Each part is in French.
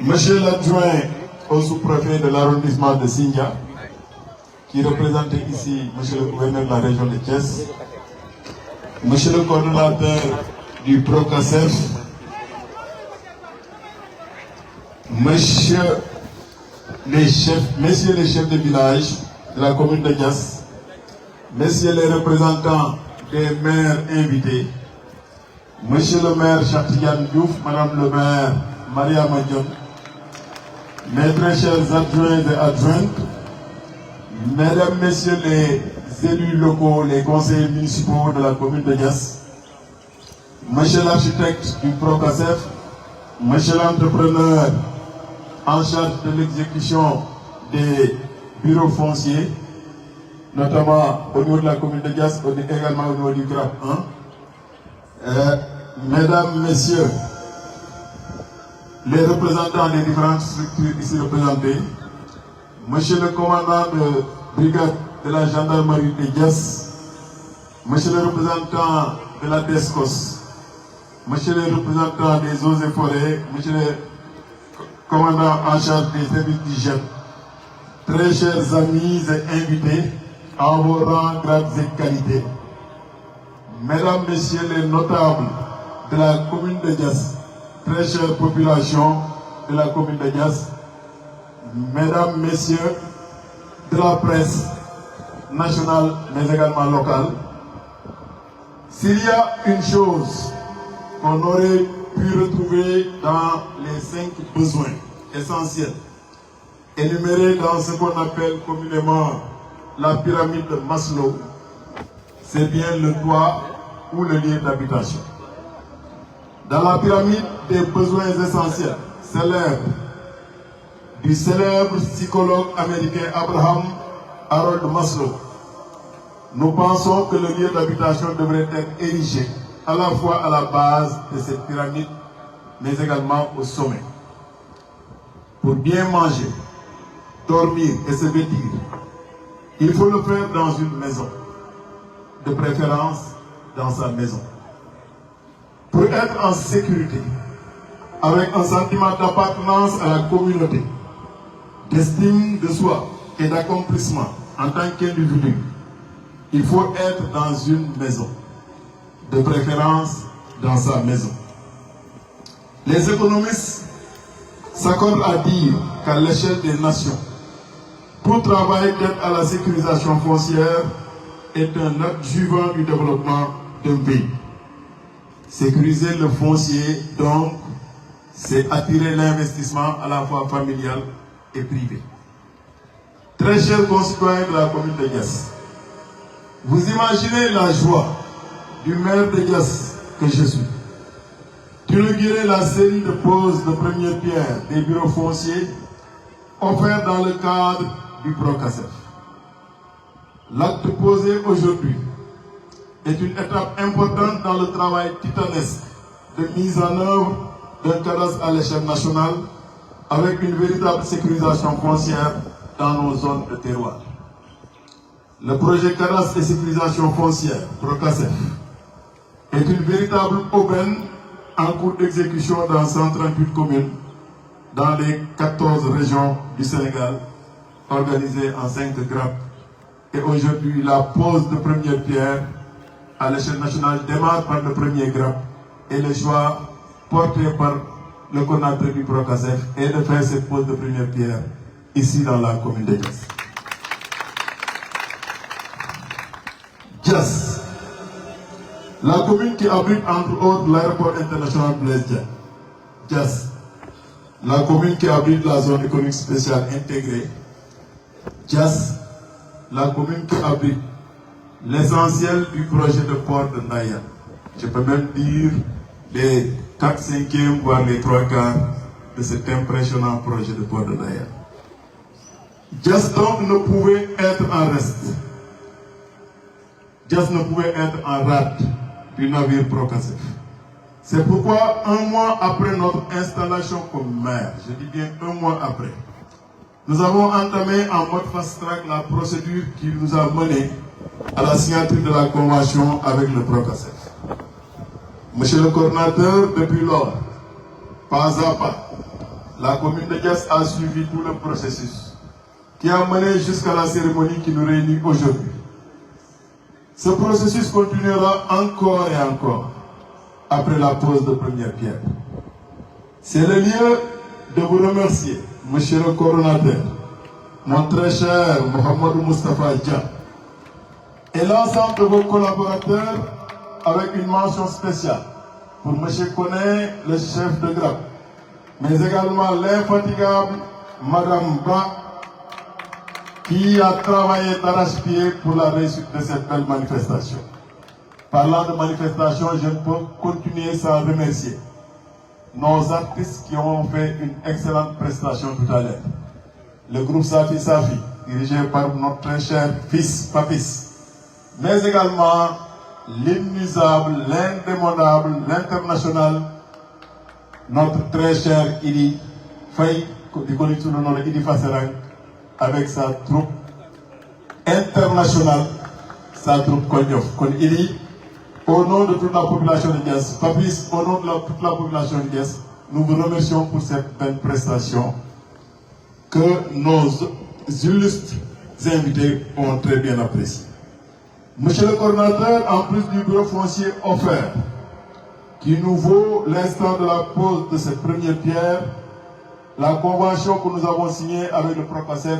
Monsieur l'adjoint au sous-préfet de l'arrondissement de Sindia, qui représente ici Monsieur le gouverneur de la région de Thiès, Monsieur le coordonnateur du PROCASEF, Messieurs les chefs de village de la commune de Thiès, Messieurs les représentants des maires invités, Monsieur le maire Cheikh Diouf, Madame le maire Maria Madion, mes très chers adjoints et adjointes, Mesdames, Messieurs les élus locaux, les conseillers municipaux de la commune de Thiès, Monsieur l'architecte du PROCASEF, Monsieur l'entrepreneur en charge de l'exécution des bureaux fonciers, notamment au niveau de la commune de Thiès, également au niveau du GRAP 1, Mesdames, Messieurs, les représentants des différentes structures ici représentées, Monsieur le commandant de brigade de la gendarmerie de Thiès, Monsieur le représentant de la DESCOS, Monsieur le représentant des eaux et forêts, Monsieur le commandant en charge des services d'hygiène, très chers amis et invités, en vos rangs, grades et qualités, Mesdames, Messieurs les notables de la commune de Thiès, très chère population de la commune de Thiès, Mesdames, Messieurs de la presse nationale mais également locale, s'il y a une chose qu'on aurait pu retrouver dans les 5 besoins essentiels énumérés dans ce qu'on appelle communément la pyramide de Maslow, c'est bien le toit ou le lieu d'habitation. Dans la pyramide des besoins essentiels, du célèbre psychologue américain Abraham Harold Maslow, nous pensons que le lieu d'habitation devrait être érigé à la fois à la base de cette pyramide, mais également au sommet. Pour bien manger, dormir et se vêtir, il faut le faire dans une maison, de préférence dans sa maison. Pour être en sécurité, avec un sentiment d'appartenance à la communauté, d'estime de soi et d'accomplissement en tant qu'individu, il faut être dans une maison, de préférence dans sa maison. Les économistes s'accordent à dire qu'à l'échelle des nations, tout travail d'aide à la sécurisation foncière est un adjuvant du développement d'un pays. Sécuriser le foncier, donc, c'est attirer l'investissement à la fois familial et privé. Très chers concitoyens de la commune de Thiès, vous imaginez la joie du maire de Thiès que je suis d'inaugurer la série de poses de première pierre des bureaux fonciers offerts dans le cadre du PROCASEF. L'acte posé aujourd'hui est une étape importante dans le travail titanesque de mise en œuvre d'un cadastre à l'échelle nationale avec une véritable sécurisation foncière dans nos zones de terroir. Le projet cadastre et sécurisation foncière, PROCASEF, est une véritable aubaine en cours d'exécution dans 138 communes dans les 14 régions du Sénégal, organisées en 5 grappes. Et aujourd'hui, la pose de première pierre à l'échelle nationale démarre par le premier grappe et le choix porté par le coordonnateur du PROCASEF est de faire cette pose de première pierre ici dans la commune de Thiès. Thiès, la commune qui abrite entre autres l'aéroport international Blaise Diagne. Thiès, la commune qui abrite la zone économique spéciale intégrée. Thiès, la commune qui abrite l'essentiel du projet de port de Ndaya. Je peux même dire les 4/5, voire les 3/4 de cet impressionnant projet de port de Ndaya. Thiès donc ne pouvait être en reste. Thiès ne pouvait être en rade du navire PROCASEF. C'est pourquoi, un mois après notre installation comme maire, je dis bien un mois après, nous avons entamé en mode fast-track la procédure qui nous a menés à la signature de la convention avec le PROCASEF. Monsieur le coordinateur, depuis lors, pas à pas, la commune de Diass a suivi tout le processus qui a mené jusqu'à la cérémonie qui nous réunit aujourd'hui. Ce processus continuera encore et encore après la pose de première pierre. C'est le lieu de vous remercier, monsieur le coordonnateur, mon très cher Mohamedou Moustapha Dia, et l'ensemble de vos collaborateurs, avec une mention spéciale pour monsieur Koné, le chef de grade, mais également l'infatigable madame Ba, qui a travaillé d'arrache-pied pour la réussite de cette belle manifestation. Parlant de manifestation, je ne peux continuer sans remercier nos artistes qui ont fait une excellente prestation tout à l'heure. Le groupe Safi Safi, dirigé par notre très cher fils Papis, mais également l'inusable, l'indémodable, l'international, notre très cher Idi Faye, du connu sous le nom de Idi Fasserang, avec sa troupe internationale, sa troupe Kondiof. Idi, au nom de toute la population de Diass, Papis, au nom de toute la population de Diass, nous vous remercions pour cette belle prestation que nos illustres invités ont très bien appréciée. Monsieur le coordinateur, en plus du bureau foncier offert, qui nous vaut l'instant de la pose de cette première pierre, la convention que nous avons signée avec le Procasef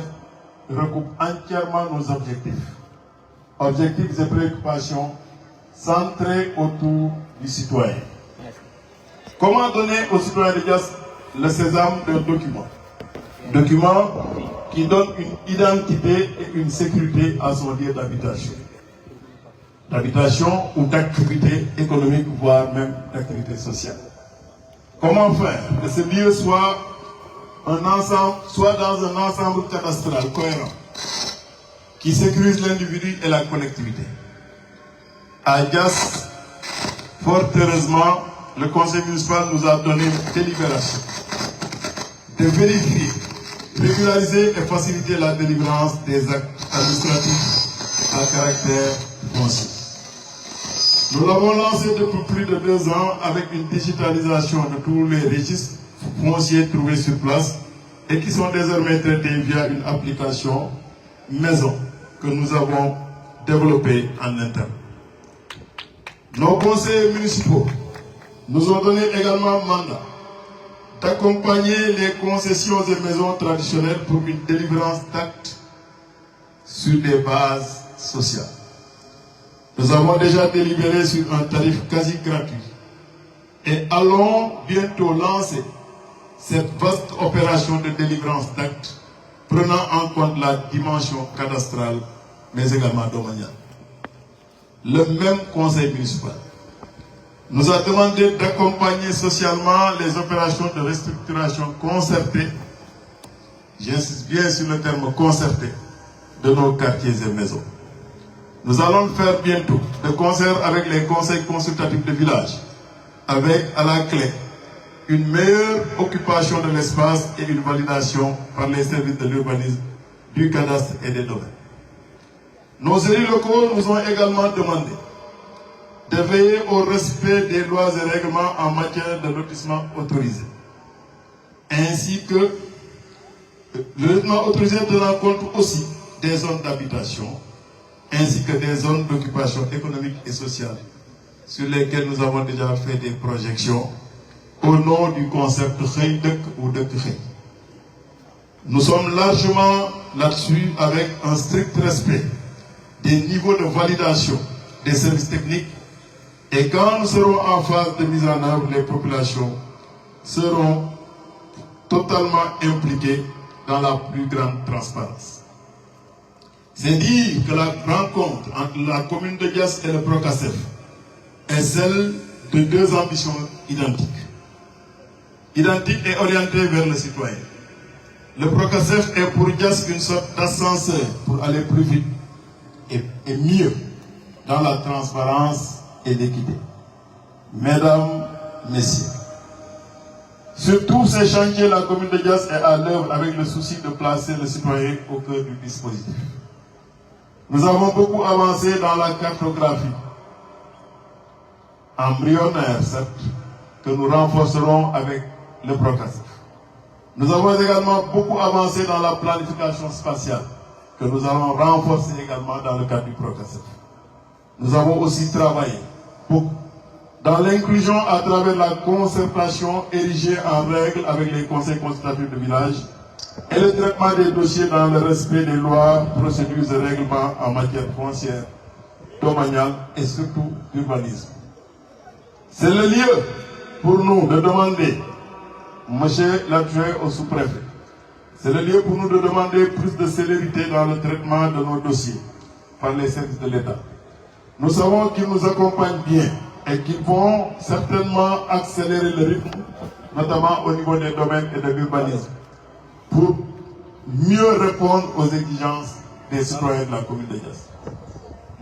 recoupe entièrement nos objectifs. Objectifs et préoccupations centrés autour du citoyen. Comment donner aux citoyens de Diass le sésame d'un document? Document qui donne une identité et une sécurité à son lieu d'habitation. D'habitation ou d'activité économique, voire même d'activité sociale. Comment faire que ce lieu soit dans un ensemble cadastral cohérent qui sécurise l'individu et la collectivité? À Diass, fort heureusement, le conseil municipal nous a donné une délibération de vérifier, régulariser et faciliter la délivrance des actes administratifs à caractère foncier. Nous l'avons lancé depuis plus de 2 ans avec une digitalisation de tous les registres fonciers trouvés sur place et qui sont désormais traités via une application maison que nous avons développée en interne. Nos conseillers municipaux nous ont donné également mandat d'accompagner les concessions et maisons traditionnelles pour une délivrance d'actes sur des bases sociales. Nous avons déjà délibéré sur un tarif quasi gratuit et allons bientôt lancer cette vaste opération de délivrance d'actes prenant en compte la dimension cadastrale mais également domaniale. Le même conseil municipal nous a demandé d'accompagner socialement les opérations de restructuration concertée, j'insiste bien sur le terme concerté, de nos quartiers et maisons. Nous allons le faire bientôt, de concert avec les conseils consultatifs de village, avec à la clé une meilleure occupation de l'espace et une validation par les services de l'urbanisme, du cadastre et des domaines. Nos élus locaux nous ont également demandé de veiller au respect des lois et règlements en matière de lotissement autorisé, ainsi que le lotissement autorisé tenant compte aussi des zones d'habitation, ainsi que des zones d'occupation économique et sociale, sur lesquelles nous avons déjà fait des projections au nom du concept Xëy Dëkk ou Dëkk Xëy. Nous sommes largement là-dessus avec un strict respect des niveaux de validation des services techniques, et quand nous serons en phase de mise en œuvre, les populations seront totalement impliquées dans la plus grande transparence. C'est dire que la rencontre entre la commune de Diass et le Procasef est celle de 2 ambitions identiques. Identiques et orientées vers le citoyen. Le Procasef est pour Diass une sorte d'ascenseur pour aller plus vite et mieux dans la transparence et l'équité. Mesdames, Messieurs, sur tous ces chantiers, la commune de Diass est à l'œuvre avec le souci de placer le citoyen au cœur du dispositif. Nous avons beaucoup avancé dans la cartographie, embryonnaire certes, que nous renforcerons avec le Procasef. Nous avons également beaucoup avancé dans la planification spatiale, que nous allons renforcer également dans le cadre du PROCASEF. Nous avons aussi travaillé beaucoup dans l'inclusion à travers la concertation érigée en règle avec les conseils consultatifs de village et le traitement des dossiers dans le respect des lois, procédures et règlements en matière foncière, domaniale et surtout d'urbanisme. C'est le lieu pour nous de demander, monsieur l'adjoint au sous-préfet, c'est le lieu pour nous de demander plus de célérité dans le traitement de nos dossiers par les services de l'État. Nous savons qu'ils nous accompagnent bien et qu'ils vont certainement accélérer le rythme, notamment au niveau des domaines et de l'urbanisme, pour mieux répondre aux exigences des citoyens de la commune de Diass.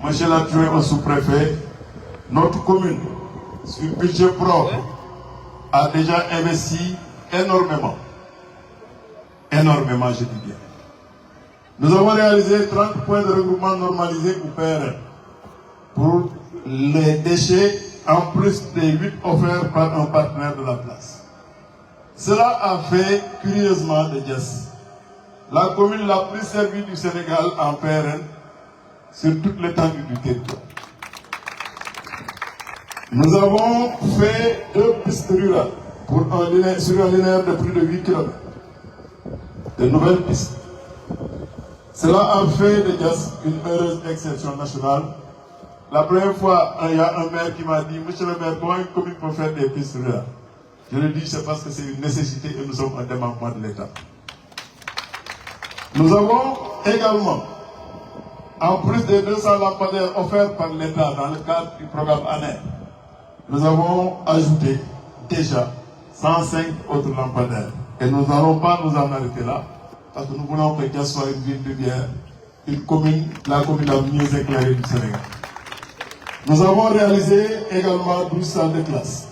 Monsieur l'adjoint au sous-préfet, notre commune, sur budget propre, a déjà investi énormément, je dis bien. Nous avons réalisé 30 points de regroupement normalisés ou PRN pour les déchets en plus des 8 offerts par un partenaire de la place. Cela a fait curieusement de Diass la commune la plus servie du Sénégal en PRN sur toute l'étendue du territoire. Nous avons fait 2 pistes rurales sur un linéaire de plus de 8 km. De nouvelles pistes. Cela a fait de Diass une heureuse exception nationale. La première fois, il y a un maire qui m'a dit, monsieur le maire, comment une commune peut faire des pistes rurales? Je lui dis, c'est parce que c'est une nécessité et nous sommes un démembrement de l'État. Nous avons également, en plus des 200 lampadaires offerts par l'État dans le cadre du programme ANER, nous avons ajouté déjà 105 autres lampadaires. Et nous n'allons pas nous en arrêter là, parce que nous voulons que Diass soit une ville lumière, une commune, la commune la mieux éclairée du Sénégal. Nous avons réalisé également 12 salles de classe.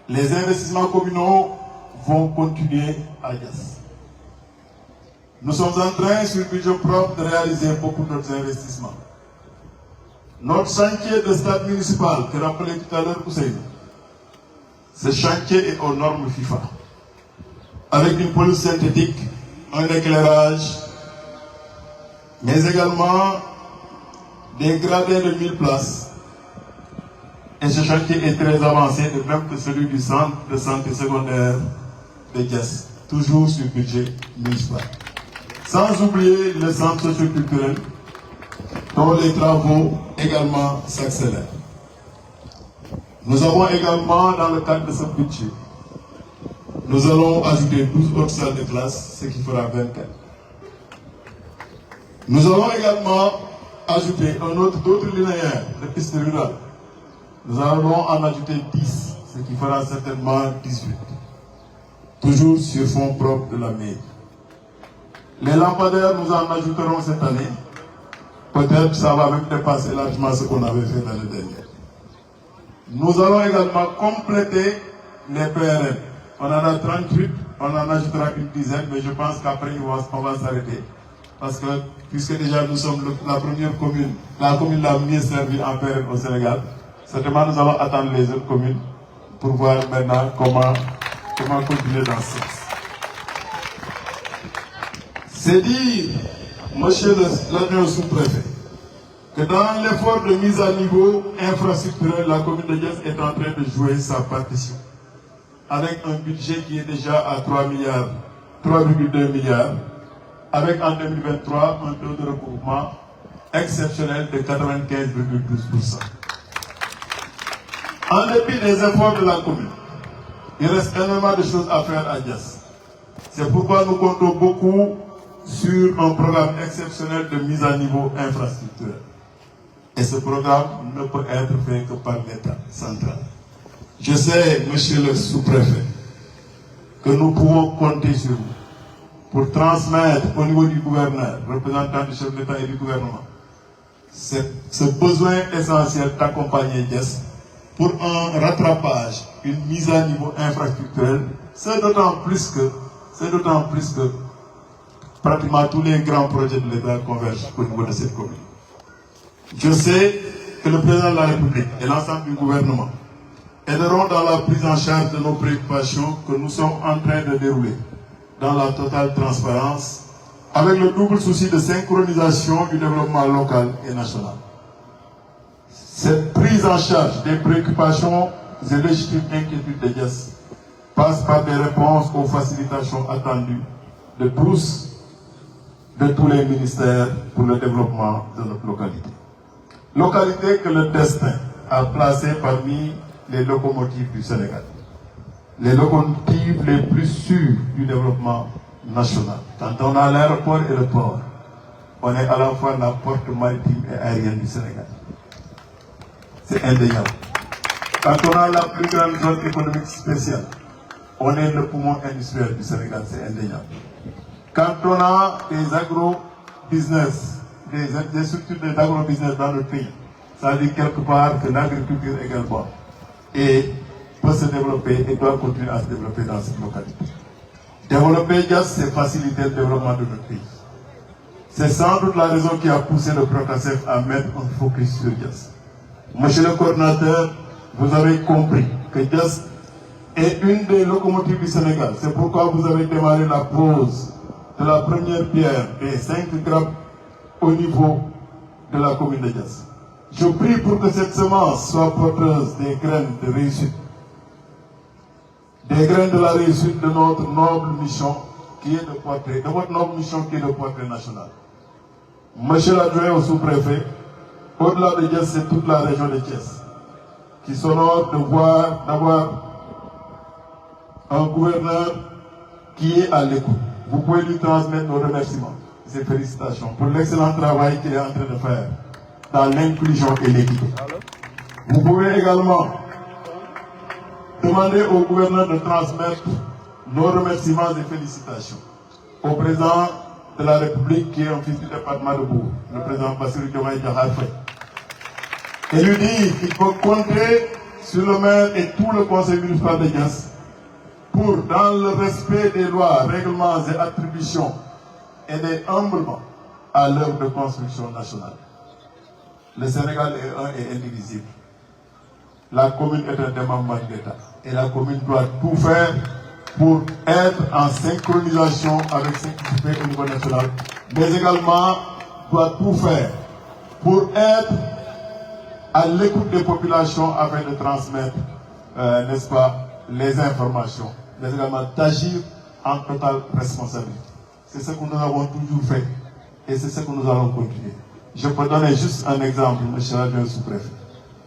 Les investissements communaux vont continuer à Diass. Nous sommes en train, sur le budget propre, de réaliser beaucoup d'autres investissements. Notre chantier de stade municipal, que rappelait tout à l'heure Ousseynou, ce chantier est aux normes FIFA, avec une pelouse synthétique, un éclairage, mais également des gradins de 1000 places. Et ce chantier est très avancé, de même que celui du centre de santé secondaire de Diass, toujours sur le budget municipal. Sans oublier le centre socio-culturel, dont les travaux également s'accélèrent. Nous avons également, dans le cadre de ce budget, nous allons ajouter 12 autres salles de classe, ce qui fera 24. Nous allons également ajouter d'autres linéaires de pistes rurales. Nous allons en ajouter 10, ce qui fera certainement 18. Toujours sur fonds propres de la mairie. Les lampadaires, nous en ajouterons cette année. Peut-être ça va même dépasser largement ce qu'on avait fait l'année dernière. Nous allons également compléter les PRN. On en a 38, on en ajoutera une dizaine, mais je pense qu'après on va s'arrêter. Parce que, puisque déjà nous sommes la première commune, la commune la mieux servie en PRN au Sénégal, certainement nous allons attendre les autres communes pour voir maintenant comment continuer dans ce sens. C'est dire, monsieur l'adjoint sous-préfet, que dans l'effort de mise à niveau infrastructurel, la commune de Diass est en train de jouer sa partition. Avec un budget qui est déjà à 3,2 milliards, avec en 2023 un taux de recouvrement exceptionnel de 95,12%. En dépit des efforts de la commune, il reste énormément de choses à faire à Diass. C'est pourquoi nous comptons beaucoup sur un programme exceptionnel de mise à niveau infrastructurel. Et ce programme ne peut être fait que par l'État central. Je sais, monsieur le sous-préfet, que nous pouvons compter sur vous pour transmettre au niveau du gouverneur, représentant du chef de l'État et du gouvernement, ce besoin essentiel d'accompagner Diass pour un rattrapage, une mise à niveau infrastructurelle. C'est d'autant plus que pratiquement tous les grands projets de l'État convergent au niveau de cette commune. Je sais que le président de la République et l'ensemble du gouvernement aideront dans la prise en charge de nos préoccupations que nous sommes en train de dérouler dans la totale transparence, avec le double souci de synchronisation du développement local et national. Cette prise en charge des préoccupations et légitimes inquiétudes des Diass passe par des réponses aux facilitations attendues de tous les ministères pour le développement de notre localité. Localité que le destin a placée parmi les locomotives du Sénégal. Les locomotives les plus sûres du développement national. Quand on a l'aéroport et le port, on est à la fois la porte maritime et aérienne du Sénégal. C'est indéniable. Quand on a la plus grande zone économique spéciale, on est le poumon industriel du Sénégal, c'est indéniable. Quand on a des agro-business, des structures d'agro-business dans le pays, ça veut dire quelque part que l'agriculture également peut se développer et doit continuer à se développer dans cette localité. Développer Diass, c'est faciliter le développement de notre pays. C'est sans doute la raison qui a poussé le PROCASEF à mettre un focus sur Diass. Monsieur le coordinateur, vous avez compris que Diass est une des locomotives du Sénégal. C'est pourquoi vous avez démarré la pose de la première pierre des 5 grappes au niveau de la commune de Diass. Je prie pour que cette semence soit porteuse des graines de réussite, des graines de la réussite de notre noble mission qui est de portée, de votre noble mission qui est de portée nationale. Monsieur l'adjoint au sous-préfet, au-delà de Diass, c'est toute la région de Thiès qui s'honore d'avoir un gouverneur qui est à l'écoute. Vous pouvez lui transmettre nos remerciements, ses félicitations pour l'excellent travail qu'il est en train de faire dans l'inclusion et l'équité. Vous pouvez également demander au gouverneur de transmettre nos remerciements et félicitations au président de la République qui est un fils du département de Bourg, le président Bassirou Diomaye Diakhar Faye. Et lui dire qu'il faut compter sur le maire et tout le conseil municipal de Diass pour, dans le respect des lois, règlements et attributions, aider humblement à l'œuvre de construction nationale. Le Sénégal est un et indivisible. La commune est un démembrement de l'État. Et la commune doit tout faire pour être en synchronisation avec ce qui se fait au niveau national, mais également doit tout faire pour être à l'écoute des populations afin de transmettre, n'est-ce pas, les informations, mais également d'agir en totale responsabilité. C'est ce que nous avons toujours fait et c'est ce que nous allons continuer. Je peux donner juste un exemple, monsieur l'adjoint sous-préfet.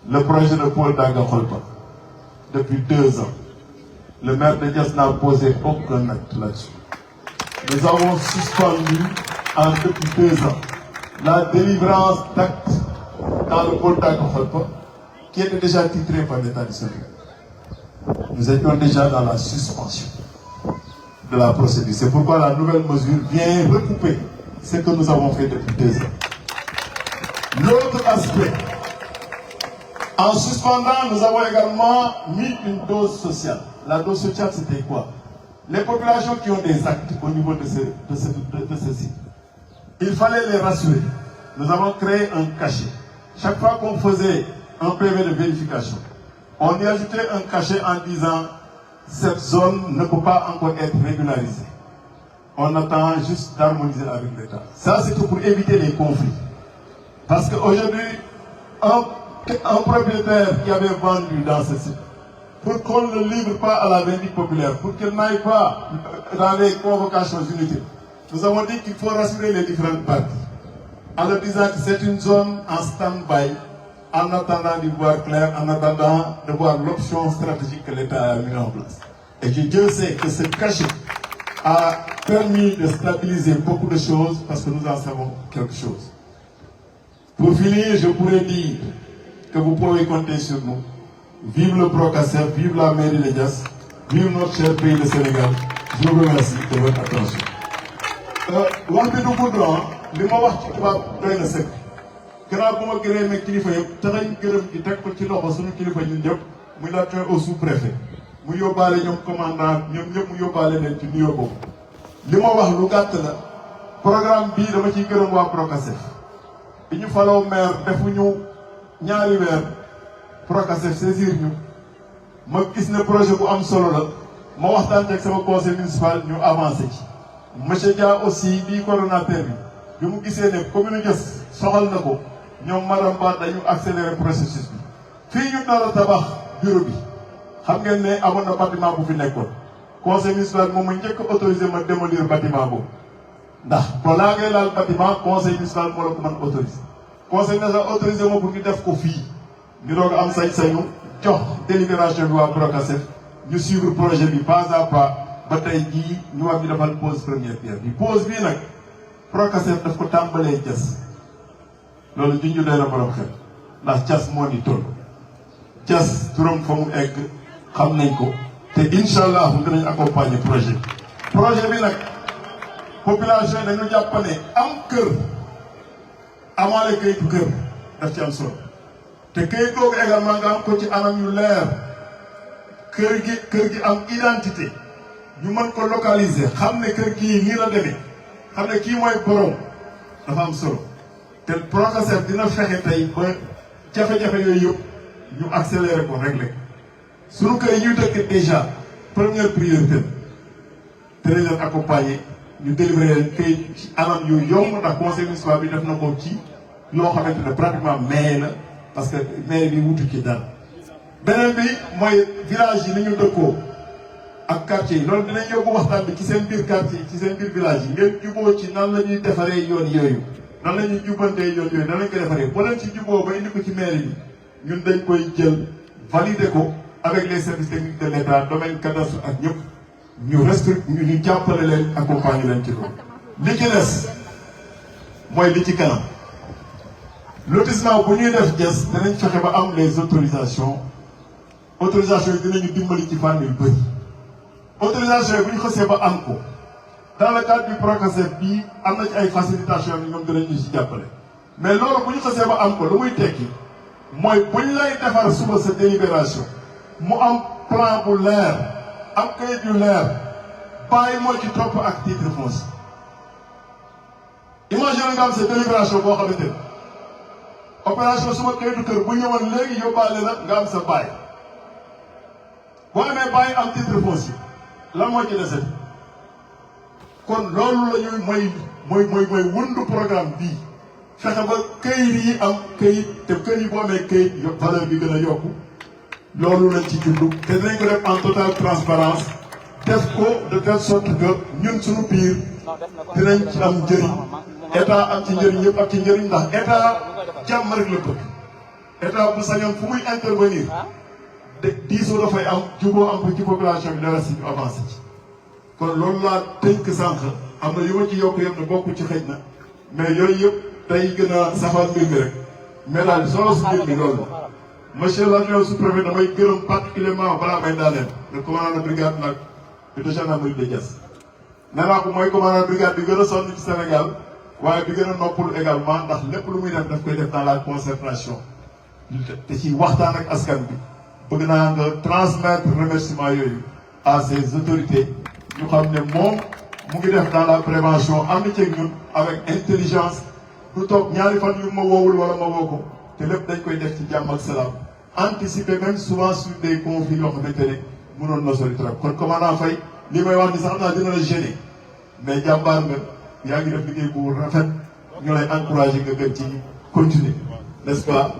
Le projet de pôle d'Agakholpa, depuis 2 ans, le maire de Diass n'a posé aucun acte là-dessus. Nous avons suspendu depuis 2 ans la délivrance d'actes dans le pôle d'Agakholpa qui était déjà titré par l'État du Sénégal. Nous étions déjà dans la suspension de la procédure. C'est pourquoi la nouvelle mesure vient recouper ce que nous avons fait depuis 2 ans. L'autre aspect, en suspendant, nous avons également mis une dose sociale. La dose sociale, c'était quoi? Les populations qui ont des actes au niveau de ceci, il fallait les rassurer. Nous avons créé un cachet. Chaque fois qu'on faisait un PV de vérification, on y ajoutait un cachet en disant cette zone ne peut pas encore être régularisée. On attend juste d'harmoniser avec l'État. Ça, c'est pour éviter les conflits. Parce qu'aujourd'hui, un propriétaire qui avait vendu dans ce site, pour qu'on ne le livre pas à la vindicte populaire, pour qu'il n'aille pas dans les convocations inutiles, nous avons dit qu'il faut rassurer les différentes parties en leur disant que c'est une zone en stand-by, en attendant d'y voir clair, en attendant de voir l'option stratégique que l'État a mis en place. Et Dieu sait que ce cachet a permis de stabiliser beaucoup de choses parce que nous en savons quelque chose. Pour finir, je pourrais dire que vous pouvez compter sur nous. Vive le PROCASEF, vive la mairie de Diass, vive notre cher pays, le Sénégal. Je vous remercie de votre attention. wax bi du gudd li ma wax ci tubaab doy na sëkk gannaaw bu ma gërëmee kilifa yëpp te nañ gërëm gi teg ko ci loxo suñu kilifa ñun ñëpp muy l'adjoint au sous-préfet mu yóbbaale ñoom commandant ñoom ñëpp mu yóbbaale leen ci nuyoo boobu. li ma wax lu gàtt la programme bii dama ciy gërëm waa PROCASEF bi ñu faloo maire defuñu ñaari weer PROCASEF saisir ñu ma gis ne projet bu am solo la ma waxtaan ak sama conseil municipal ñu avancé ci. monsieur Dia aussi di coordonnateur bi mu gisee ne commune Diass soxal na ko ñoom madame Ba dañu accélérer processus bi. fii ñu nar a tabax bureau bi xam ngeen ne amoon na bâtiment bu fi nekkoon conseil municipal moom ma njëkk a autorisé ma démolir bâtiment boobu ndax balaa ngay laal bâtiment conseil municipal moo la ko mën autorisé. conseil municipal autorisé ma pour ñu def ko fii ñu doog a am sañ-sañu jox délibération bi waa Procasef ñu suivre projet bi pas à pas ba tey jii ñu war ñu defal pose première pierre bi. pose bii nag Procasef daf ko tàmbalee Diass loolu junj doy na borom xel ndax Diass moo ni toll. Diass turam fa mu egg xam nañ ko te incha allah dinañ accompagner projet bi nag population yi dañu jàpp ne am kër amaale kayitu kër daf ci am solo te kayit googu également nga am ko ci anam yu leer kër gi am identité ñu mën ko localiser xam ne kër gii nii la demee xam ne kii mooy borom dafa am solo te Procasef dina fexe tey ba jafe-jafe yooyu yëpp ñu accélérer ko régler suñu kër yi ñuy dëkk déjà première priorité te dañ leen accompagner ñu délivrer leen kayit ci anam yu yomb ndax conseil municipal bi def na ko ci loo xamante ne pratiquement maye na parce que maye bi wutu ci dara. beneen bi mooy village yi ni ñu dëkkoo ak quartier yi loolu dinañ yóbbu waxtaan bi ci seen biir quartier yi ci seen biir village yi ngeen juboo ci nan la ñuy defaree yoon yooyu nan la ñuy jubbantee yoon yooyu nan lañ ko defaree boo leen ci juboo ba indi ko ci mairie bi ñun dañ koy jël valider ko avec les services techniques de l'État domaine cadastre ak ñëpp ñu respecté ñu jàppale leen accompagner leen ci loolu. li ci des mooy li ci kanam lotissement bu ñuy def Diass danañ fexe ba am les autorisations yi dinañu dimbali ci fànn yu bëri autorisation yi bu ñu xasee ba am ko dans le cadre du Procasef bii am na ci ay facilitation yi ñoom dinañu ci jàppale mais loolu bu ñu xasee ba am ko lu muy tekki mooy buñ lay defar suba sa délibération mu am plan bu leer am kayit yu leer bàyyi moo ci topp ak titre foncier imagine nga am sa délibération boo xamante ne opération suma kayitu kër bu ñëwoon léegi yóbbaale la nga am sa bàyyi boo amee bàyyi am titre foncier lan moo ci dese kon loolu la ñuy mooy wundu programme bii fexe ba këyit yi am këyit te kër yi boo amee këyit valeur bi gën a yokku loolu lañ ci jublu te dinañ ko def en totale transparence def ko de telle sorte que ñun suñu biir dinañ ci am njëriñ état am ci njëriñ yëpp ak ci njëriñ ndax état jàmm rek la bëgg état bu sañoon fu muy intervenir de diisoo dafay am juboo am ko ci population bi dara si ñu avancé ci kon loolu laa tënk sànq am na yu ma ci yokk yëpp ne bokku ci xëj na mais yooyu yëpp tey gën a safal mbir mi rek mais daal solo su mbir mi loolu monsieur l'adjoint sous-préfet damay gërëm particulièrement balaa may daaneel le commandant de brigade nag de gendarmerie de Diass nee naa ko mooy commandant de brigade bi gën a sonn ci Sénégal waaye bi gën a noppalu également ndax lépp lu muy def daf koy def dans la concertation te ci waxtaan ak askan bi bëgg naa nga transmettre remerciement yooyu à ces autorités ñu xam ne moom mu ngi def dans la prévention am na ceeg ñun avec intelligence du toog ñaari fan yu ma woowul wala ma woo ko te lépp dañ koy def ci jàmm ak salaam anticiper même souvent sur des conflits yoo xamante ne mënoon na sori trop kon commandant Faye li may wax ni sax naa dina la gêner mais jàmbaar nga yaa ngi def liggéey bu rafet ñu lay encouragé nga gën ci continuer n'est-ce pas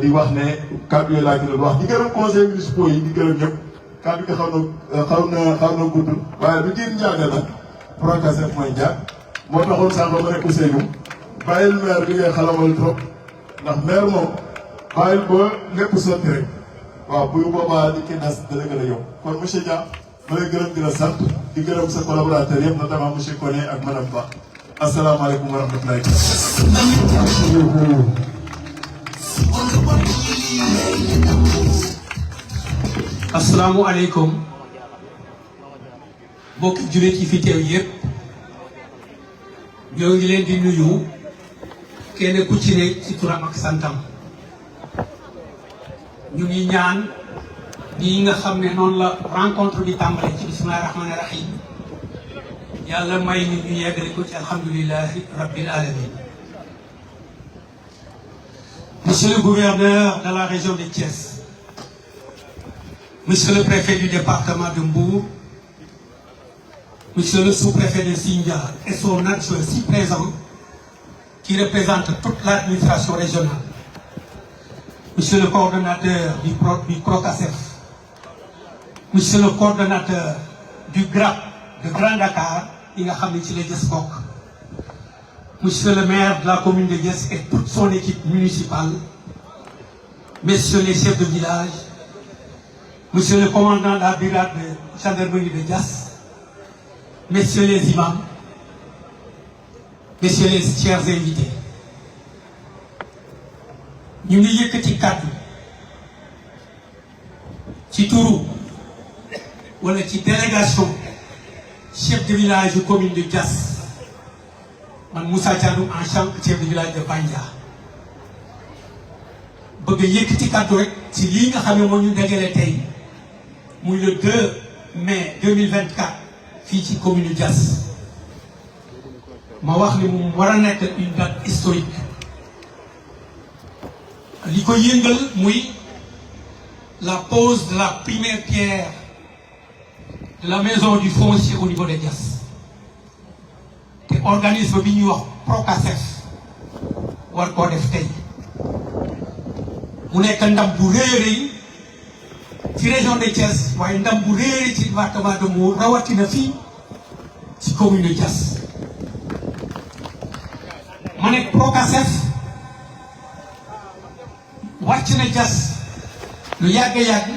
di wax ne kàddu yooyu laa gën a wax di gërëm conseil municipaux yi di gërëm ñëpp kàddu gi xaw na gudd waaye lu jiir njaaga nag Procasef mooy njaag moo taxoon sànq ma ne Ousseynou bàyyil maire bi ngay xalamal trop ndax maire moom bàyyil ba lépp sotti rek waaw bu boobaa di ki nas dana gën a yomb kon monsieur Dia ma lay gërëm di la sant di gërëm sa collaborateur yëpp notamment monsieur Koné ak madame Ba asalaamaaleykum wa rahmatulahi. asalaamualeykum mbokki jullit yi fi teew yëpp ñoo ngi leen di nuyu kenn ku ci ne ci turam ak santam ñu ngi ñaan nii nga xam ne noonu la rencontre bi tàmbale ci bismillahi rahmani rahim yàlla may ni ñu yeggale ko ci alhamdulillahi rabbil alamin. Monsieur le gouverneur de la région de Thiès, Monsieur le préfet du département de Mbour, Monsieur le sous-préfet de Sindia et son adjoint si présent, qui représente toute l'administration régionale, Monsieur le coordonnateur du CROCACEF, Monsieur le coordonnateur du GRAP de Grand Dakar, Monsieur le maire de la commune de Diass et toute son équipe municipale, Messieurs les chefs de village, Monsieur le commandant de la brigade de gendarmerie de Diass, Messieurs les imams, Messieurs les chers invités, ñu ngi yëkkati kàddu ci turu wala ci délégation chef de village de commune de Diass man Moussa Thiandoum en tant que chef de village de Bandia bëgg yëkkati kàddu rek ci lii nga xam ne moo ñu dajale tey muy le 2 mai 2024 fii ci commune de Diass ma wax ni mu war a nekk une date historique li ko yëngal muy la pose de la première pierre de la maison du foncier au niveau de Diass te organisme bi ñuy wax PROCACEF war koo def tey mu nekk ndam bu rëy a rëy ci région de Thiès waaye ndam bu rëy a rëy ci département de Mbour rawatina fii ci commune de Diass ma ne PROCACEF wàcc na Diass lu yàgg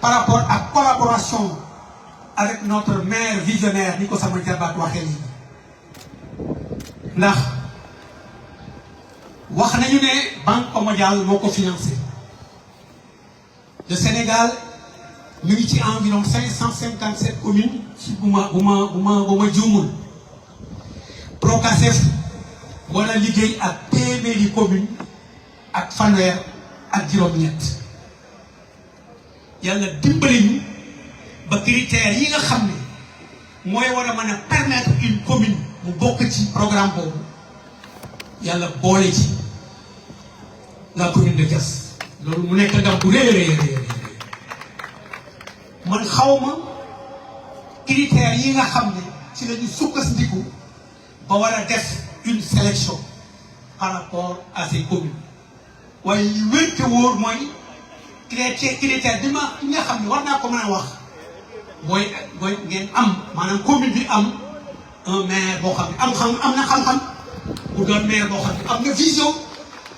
par rapport à collaboration avec notre maire visionnaire ni ko sama jarbaat waxee léegi ndax wax nañu ne Banque mondiale moo ko financé le Sénégal ñu ngi ci environ 557 communes ci bu ma juumul PROCACEF wala liggéey ak téeméeri commune ak fanweer ak juróom-ñett yàlla dimbali ñu ba critères yi nga xam ne mooy war a mën a permettre une commune mu bokk ci programme boobu yàlla boole ci la commune de Diass loolu mu nekk ndam bu rëy man xawma critères yi nga xam ne ci la ñu sukkandiku ba war a def une sélection par rapport à ces communes waaye li wér te wóor mooy critère bi nga xam ne war naa ko mën a wax mooy ngeen am maanaam commune bi am un maire boo xam ne am na xam-xam mu doon maire boo xam ne am na vision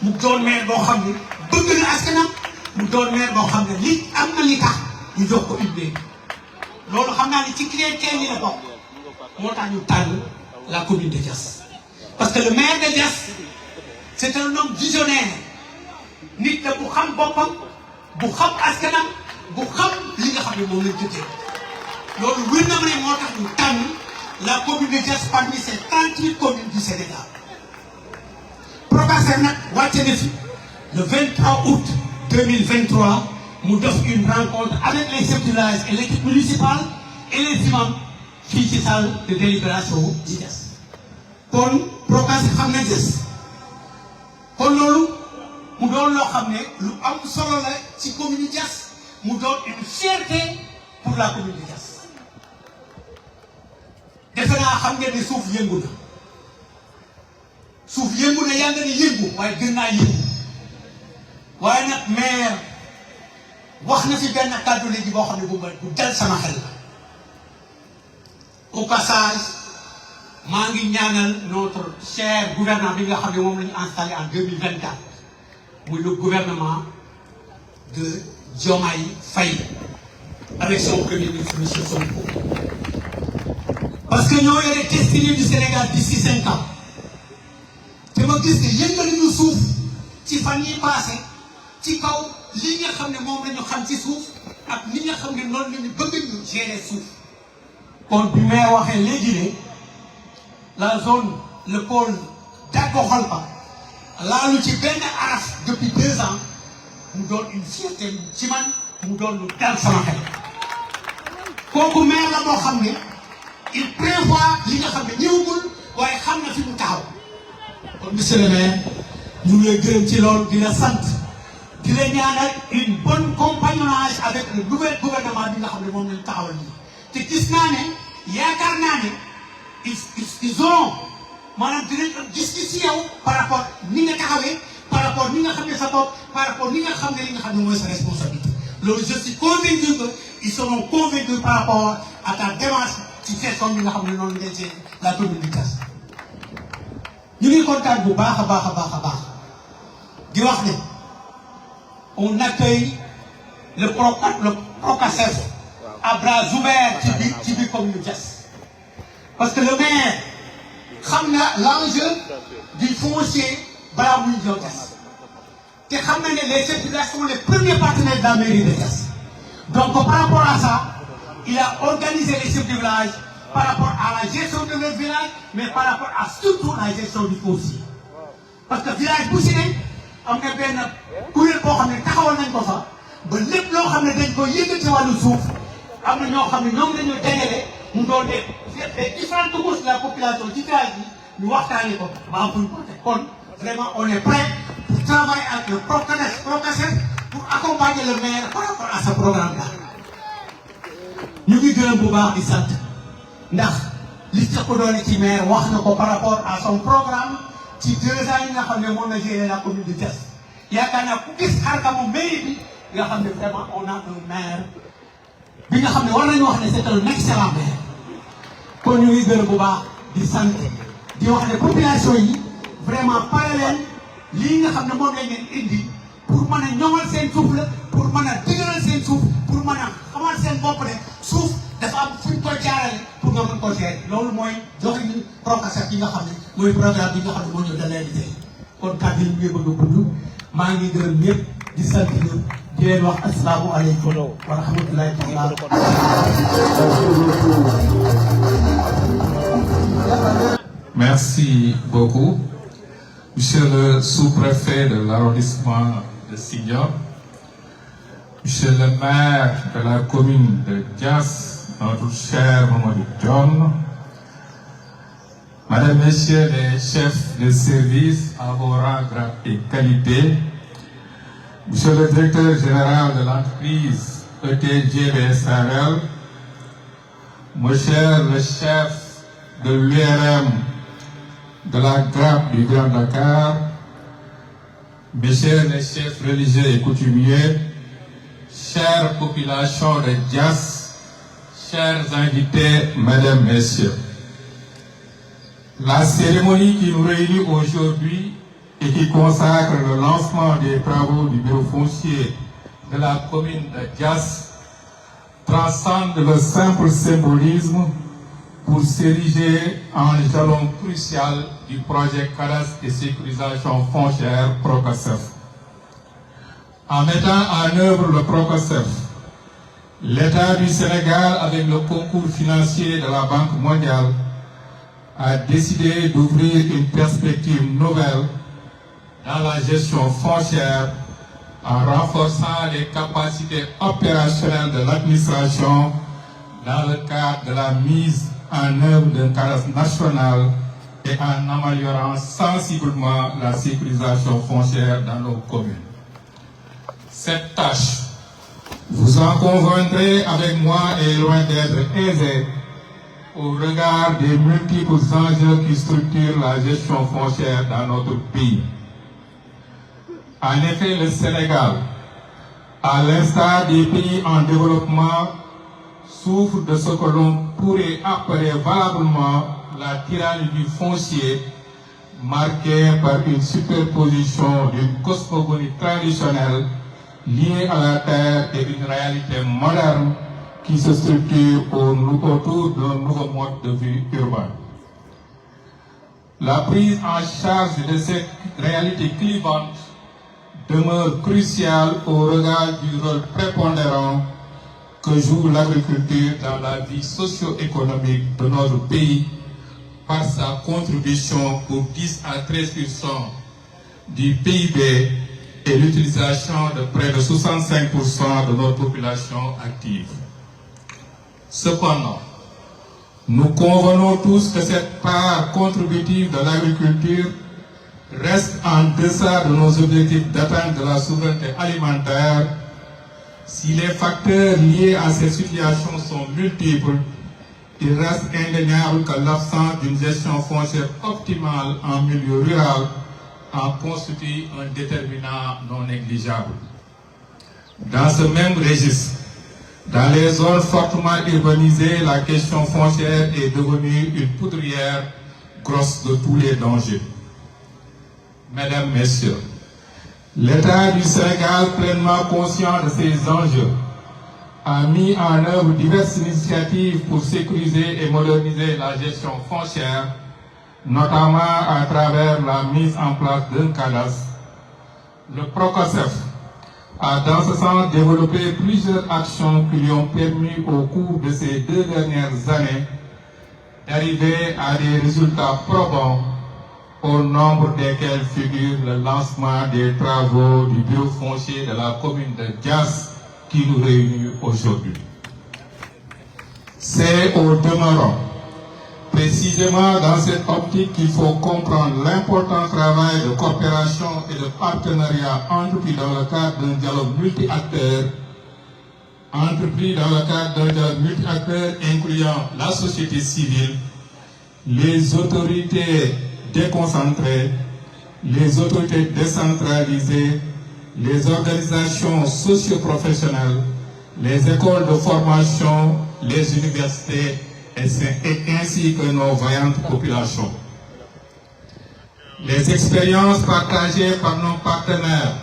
mu doon maire boo xam ne bëgg na askanam mu doon maire boo xam ne li am na li tax ñu jox ko une loolu xam naa ne ci critère yi la bokk moo tax ñu tànn la commune de Diass parce que le maire de Diass c'est un homme visionnaire nit la bu xam boppam bu xam askanam bu xam li nga xam ne moom lañ jotee loolu wér na ma ne moo tax ñu tànn la commune de Diass parmi ces 38 communes du Sénégal PROCACEF nag wàcce na fi le 23 août 2023 mu def une rencontre avec les chefs de village et l'équipe municipale et les imams fii ci salle de délibération di Diass kon PROCACEF xam na Diass kon loolu mu doon loo xam ne lu am solo la ci commune de Diass mu doon une fierté pour la commune de Diass defe naa xam ngeen ne suuf yëngu na yaa nga ne yëngu waaye gën naa yëngu waaye nag maire wax na fi benn kàddu léegi boo xam ne bu dal sama xel la au passage maa ngi ñaanal notre cher gouvernement bi nga xam ne moom la ñu installé en 2024 muy le gouvernement de Diomaye Faye avec son premier ministre monsieur Sonko parce que ñoo yore destinée du Sénégal d'ici 5 ans te ma gis ne yëngal ñu suuf ci fan yi passé ci kaw li nga xam ne moom la ñu xam ci suuf ak li nga xam ne noonu la ñu bëgg ñu gérer suuf kon bi may waxee léegi ne la zone le pôle Dago Kholpa laalu ci benn araf depuis 2 ans mu doon une fierté ci man mu doon lu dal sama xel kooku maire la boo xam ne il prévoit li nga xam ne ñëwagul waaye xam na fi mu taxaw kon monsieur le maire ñu ngi lay gërëm ci loolu di la sant di di la ñaanal une bonne compagnonnage avec le nouvel gouvernement bi nga xam ne moom lañ taxawal nii te gis naa ne yaakaar naa ne ils auront maanaam dinañ gis yow par rapport ni nga taxawee par rapport ni nga xam ne sa bopp par rapport ni nga xam ne li nga xam ne mooy sa responsabilité loolu je suis convaincu que ils seront convaincus par rapport à ta démarche ci gestion bi nga xam ne noonu ngay ci la commune de Diass ñu ngi kontaan bu baax a baax a baax a baax di wax ne on accueille le Procasef à bras ouverts ci biir commune de Diass parce que le maire xam na l'enjeu du foncier balaa muy ñëw Diass te xam na ne les chefs de village sont les premiers partenaires de la mairie de Diass donc par rapport à ça il a organisé les chefs de village par rapport à la gestion de leur village mais par rapport à surtout la gestion du foncier parce que village bu si ne am na benn kuréel boo xam ne taxawal nañ ko fa ba lépp loo xam ne dañ ko yëngati wàllu suuf am na ñoo xam ne ñoom dañoo dajale mu doon des différentes couches de la population ci village bi ñu waxtaanee ko ba am fu ñu ko teg kon vraiment on est prêt pour travailler avec le Procasef pour accompagner le maire par rapport à ce programme là ñu ngi gërëm bu baax di sant ndax li ci ko doon ci maire wax na ko par rapport à son programme ci 2 ans yi nga xam ne moom la géré la commune de Diass yaakaar naa ku gis xarkamu mairie bi nga xam ne vraiment on a un maire bi nga xam ne war nañu wax ne c'est un excellent maire kon ñu ngi gërëm bu baax di sant di wax ne population yi vraiment pare leen lii nga xam ne moom lañ leen indi pour mën a ñoŋal seen suuf la pour mën a dëgëral seen suuf pour mën a xamal seen bopp ne suuf dafa am fu ñu ko jaarale pour nga mën ko gérer loolu mooy joxe ñu Procasef yi nga xam ne mooy programme bi nga xam ne moo ñëw da leen di tey kon kàddu yi mu ngi bëgg a gudd maa ngi gërëm ñëpp di sant ñëpp di leen wax asalaamualeykum wa rahmatulahi taala. Merci beaucoup, Monsieur le sous-préfet de l'arrondissement de Sidior, Monsieur le maire de la commune de Diass, notre cher Mamadou John, Madame, Messieurs les chefs de service à vos rangs, grades et qualités, Monsieur le directeur général de l'entreprise ETGBSRL, Monsieur le chef de l'URM de la grappe du Grand Dakar, Messieurs les chefs religieux et coutumiers, chère population de Diass, chers invités, Mesdames, Messieurs. La cérémonie qui nous réunit aujourd'hui et qui consacre le lancement des travaux du bureau foncier de la commune de Diass transcende le simple symbolisme pour s'ériger en jalon crucial du projet cadastre et sécurisation foncière Procasef. En mettant en œuvre le Procasef, l'État du Sénégal, avec le concours financier de la Banque mondiale, a décidé d'ouvrir une perspective nouvelle dans la gestion foncière en renforçant les capacités opérationnelles de l'administration dans le cadre de la mise en œuvre d'un cadastre national et en améliorant sensiblement la sécurisation foncière dans nos communes. Cette tâche, vous en conviendrez avec moi, est loin d'être aisée au regard des multiples enjeux qui structurent la gestion foncière dans notre pays. En effet, le Sénégal, à l'instar des pays en développement, souffre de ce que l'on pourrait appeler valablement la tyrannie du foncier, marquée par une superposition d'une cosmogonie traditionnelle liée à la terre et une réalité moderne qui se structure autour d'un nouveau mode de vie urbain. La prise en charge de cette réalité clivante demeure cruciale au regard du rôle prépondérant que joue l'agriculture dans la vie socio-économique de notre pays par sa contribution pour 10 à 13% du PIB et l'utilisation de près de 65% de notre population active. Cependant, nous convenons tous que cette part contributive de l'agriculture reste en deçà de nos objectifs d'atteinte de la souveraineté alimentaire, si les facteurs liés à ces situations sont multiples, il reste indéniable que l'absence d'une gestion foncière optimale en milieu rural en constitue un déterminant non négligeable. Dans ce même registre, dans les zones fortement urbanisées, la question foncière est devenue une poudrière grosse de tous les dangers. Mesdames, Messieurs, l'État du Sénégal, pleinement conscient de ces enjeux, a mis en œuvre diverses initiatives pour sécuriser et moderniser la gestion foncière, notamment à travers la mise en place d'un cadastre. Le PROCOSEF a dans ce sens développé plusieurs actions qui lui ont permis au cours de ces 2 dernières années d'arriver à des résultats probants, au nombre desquels figure le lancement des travaux du bureau foncier de la commune de Diass qui nous réunit aujourd'hui. C'est au demeurant précisément dans cette optique qu'il faut comprendre l'important travail de coopération et de partenariat entrepris dans le cadre d'un dialogue multi-acteurs, incluant la société civile, les autorités déconcentrées, les autorités décentralisées, les organisations socio-professionnelles, les écoles de formation, les universités et ainsi que nos vaillantes populations. Les expériences partagées par nos partenaires,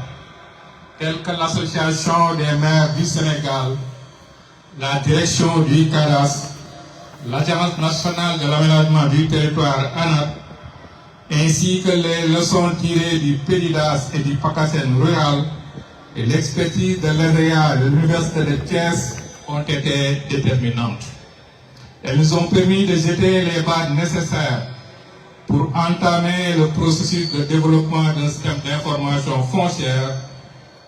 telles que l'Association des maires du Sénégal, la direction du cadastre, l'Agence nationale de l'aménagement du territoire ANAT, ainsi que les leçons tirées du PEDIDAS et du PACASEN rural et l'expertise de l'EREA de l'Université de Thiès ont été déterminantes. Elles nous ont permis de jeter les bases nécessaires pour entamer le processus de développement d'un système d'information foncière,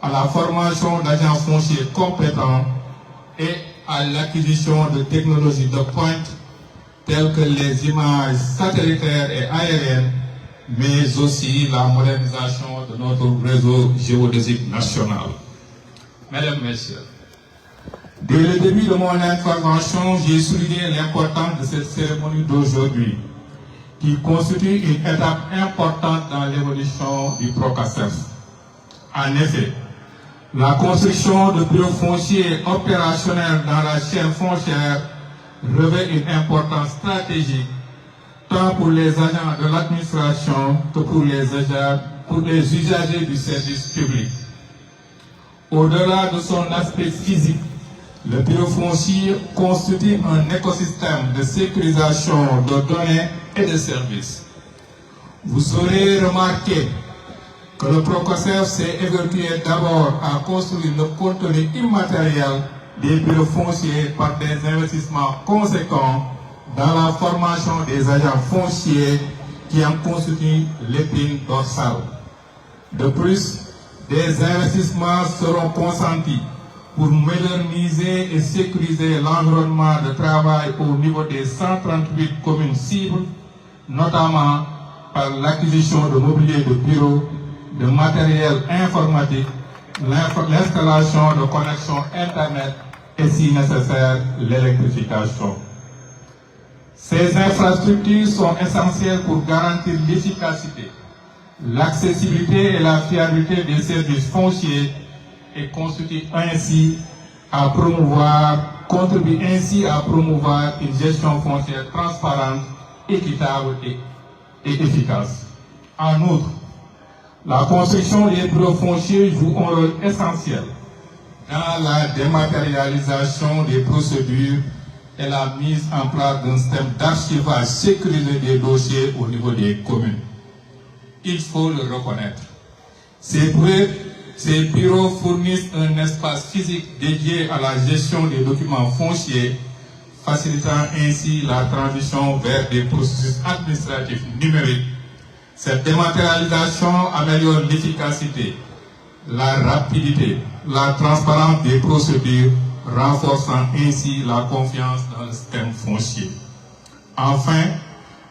à la formation d'agents fonciers compétents et à l'acquisition de technologies de pointe telles que les images satellitaires et aériennes, mais aussi la modernisation de notre réseau géodésique national. Mesdames, Messieurs, dès le début de mon intervention, j'ai souligné l'importance de cette cérémonie d'aujourd'hui, qui constitue une étape importante dans l'évolution du PROCOSEF. En effet, la construction de bureaux fonciers opérationnels dans la chaîne foncière revêt une importance stratégique tant pour les agents de l'administration que pour les usagers du service public. Au-delà de son aspect physique, le bureau foncier constitue un écosystème de sécurisation de données et de services. Vous aurez remarqué que le PROCOSEF s'est évertué d'abord à construire le contenu immatériel des bureaux fonciers par des investissements conséquents dans la formation des agents fonciers qui en constituent l'épine dorsale. De plus, des investissements seront consentis pour moderniser et sécuriser l'environnement de travail au niveau des 138 communes cibles, notamment par l'acquisition de mobilier de bureaux, de matériel informatique, l'installation de connexions Internet et, si nécessaire, l'électrification. Ces infrastructures sont essentielles pour garantir l'efficacité, l'accessibilité et la fiabilité des services fonciers et contribuent ainsi à promouvoir une gestion foncière transparente, équitable et efficace. En outre, la construction des bureaux fonciers joue un rôle essentiel dans la dématérialisation des procédures et la mise en place d'un système d'archivage sécurisé des dossiers au niveau des communes. Il faut le reconnaître. Ces bureaux fournissent un espace physique dédié à la gestion des documents fonciers, facilitant ainsi la transition vers des processus administratifs numériques. Cette dématérialisation améliore l'efficacité, la rapidité, la transparence des procédures, renforçant ainsi la confiance dans le système foncier. Enfin,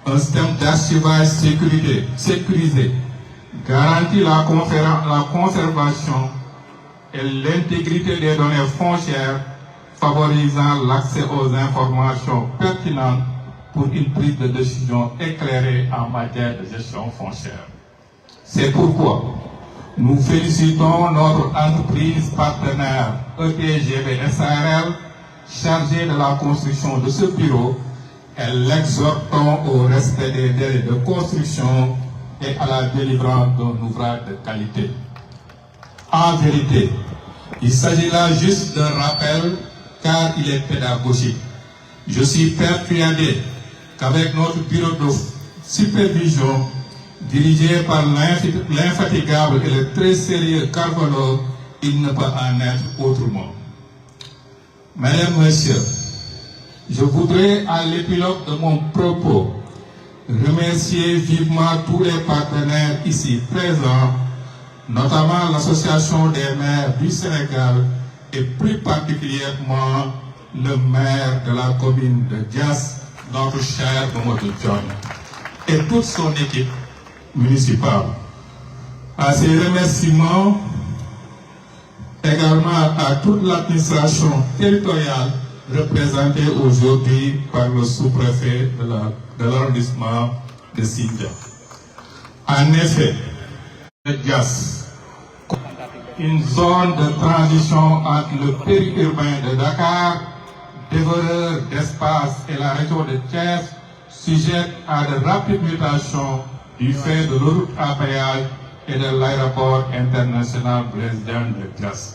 un système d'archivage sécurisé garantit la conservation et l'intégrité des données foncières, favorisant l'accès aux informations pertinentes pour une prise de décision éclairée en matière de gestion foncière. C'est pourquoi nous félicitons notre entreprise partenaire ETGB SARL chargée de la construction de ce bureau et l'exhortons au respect des délais de construction et à la délivrance d'un ouvrage de qualité. En vérité, il s'agit là juste d'un rappel car il est pédagogique. Je suis persuadé qu'avec notre bureau de supervision dirigé par l'infatigable et le très sérieux cardiologue, il ne peut en être autrement. Mesdames, Messieurs, je voudrais à l'épilogue de mon propos remercier vivement tous les partenaires ici présents, notamment l'Association des maires du Sénégal et plus particulièrement le maire de la commune de Diass, notre cher Mamadou John, et toute son équipe municipale. À ces remerciements, également à toute l'administration territoriale représentée aujourd'hui par le sous-préfet de l'arrondissement de Sindia. En effet, Diass, une zone de transition entre le périurbain de Dakar, dévoreur d'espace et la région de Thiès, sujette à de rapides mutations du fait de l'autoroute à péage et de l'aéroport international président de Diass.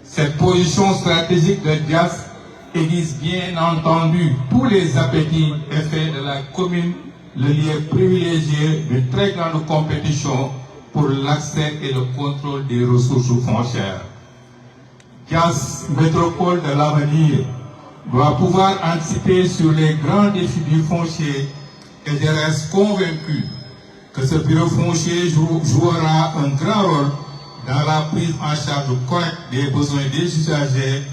Cette position stratégique de Diass aiguise bien entendu tous les appétits et fait de la commune le lieu privilégié d'une très grande compétition pour l'accès et le contrôle des ressources foncières. Diass, métropole de l'avenir, doit pouvoir anticiper sur les grands défis du foncier et je reste convaincu que ce bureau foncier jouera un grand rôle dans la prise en charge correcte des besoins des usagers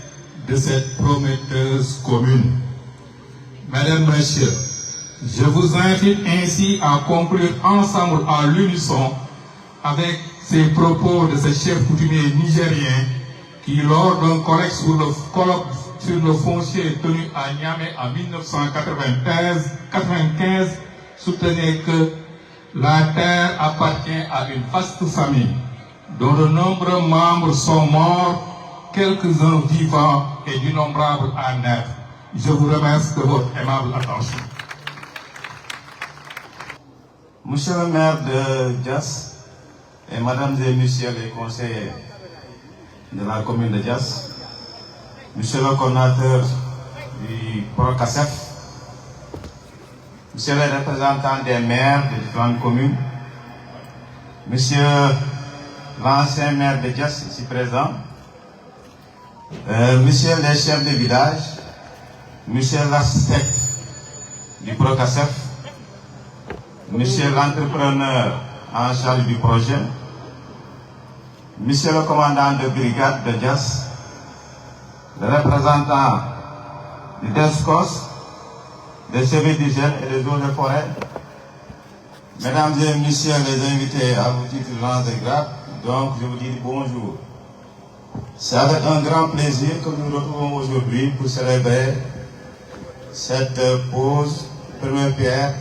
de cette prometteuse commune. Mesdames, Messieurs, je vous invite ainsi à conclure ensemble à l'unisson avec ces propos de ce chef coutumier nigérien qui, lors d'un colloque sur le foncier tenu à Niamey en 1995, soutenait que la terre appartient à une vaste famille dont de nombreux membres sont morts, quelques-uns vivants et d'innombrables à naître. Je vous remercie de votre aimable attention. Monsieur le maire de Diass et mesdames et messieurs les conseillers de la commune de Diass, monsieur le coordinateur du PROCASEF, monsieur les représentants des maires des différentes communes, monsieur l'ancien maire de Diass ici présent, monsieur les chefs de village, monsieur l'architecte du PROCASEF, monsieur l'entrepreneur en charge du projet, monsieur le commandant de brigade de Diass, le représentant du DESCOS, des services d'hygiène et des eaux et forêts, mesdames et messieurs les invités à vos titres, rangs et grades, donc je vous dis bonjour. C'est avec un grand plaisir que nous nous retrouvons aujourd'hui pour célébrer cette pause, première pierre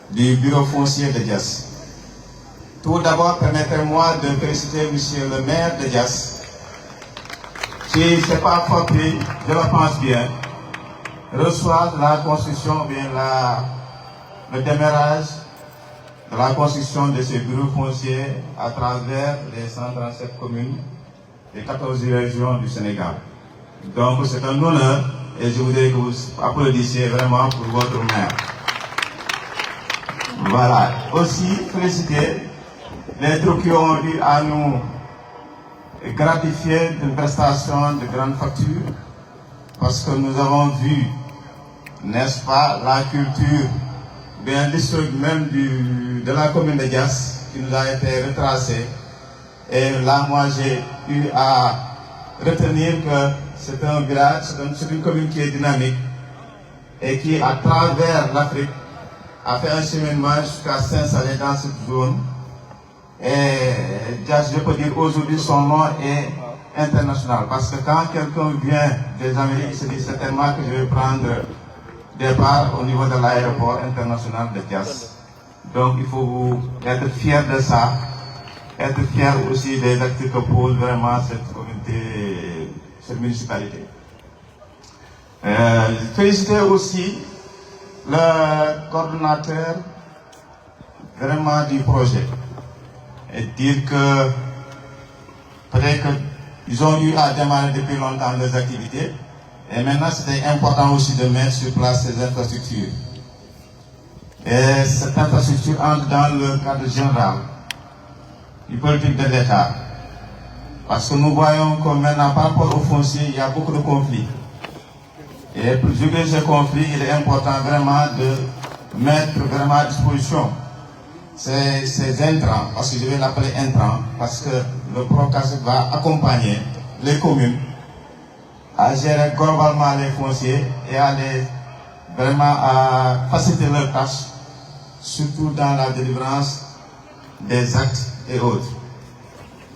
du bureau foncier de Diass. Tout d'abord, permettez-moi de féliciter monsieur le maire de Diass, qui, c'est pas fortuit, je le pense bien, reçoit la construction, bien le démarrage de la construction de ce bureau foncier à travers les 137 communes des 14 régions du Sénégal. Donc c'est un honneur et je voudrais que vous applaudissiez vraiment pour votre maire. Voilà. Aussi féliciter les troupes qui ont eu à nous gratifier d'une prestation de grande facture parce que nous avons vu, n'est-ce pas, la culture, bien l'historique même de la commune de Diass qui nous a été retracée. Et là, moi, j'ai eu à retenir que c'est un village, c'est une commune qui est dynamique et qui, à travers l'Afrique, a fait un cheminement jusqu'à s'installer dans cette zone. Et je peux dire aujourd'hui son nom est international. Parce que quand quelqu'un vient des Amériques, il se dit certainement que je vais prendre départ au niveau de l'aéroport international de Diass. Donc il faut être fier de ça, être fier aussi des actes que pose vraiment cette communauté, cette municipalité. Féliciter aussi le coordonnateur vraiment du projet et dire que peut-être qu'ils ont eu à démarrer depuis longtemps leurs activités et maintenant c'était important aussi de mettre sur place ces infrastructures. Et cette infrastructure entre dans le cadre général du politique de l'État. Parce que nous voyons que maintenant par rapport aux fonciers, il y a beaucoup de conflits. Et pour gérer ces conflits, il est important vraiment de mettre vraiment à disposition ces intrants, parce que je vais l'appeler intrants, parce que le PROCAS va accompagner les communes à gérer globalement les fonciers et à vraiment à faciliter leurs tâches, surtout dans la délivrance des actes et autres.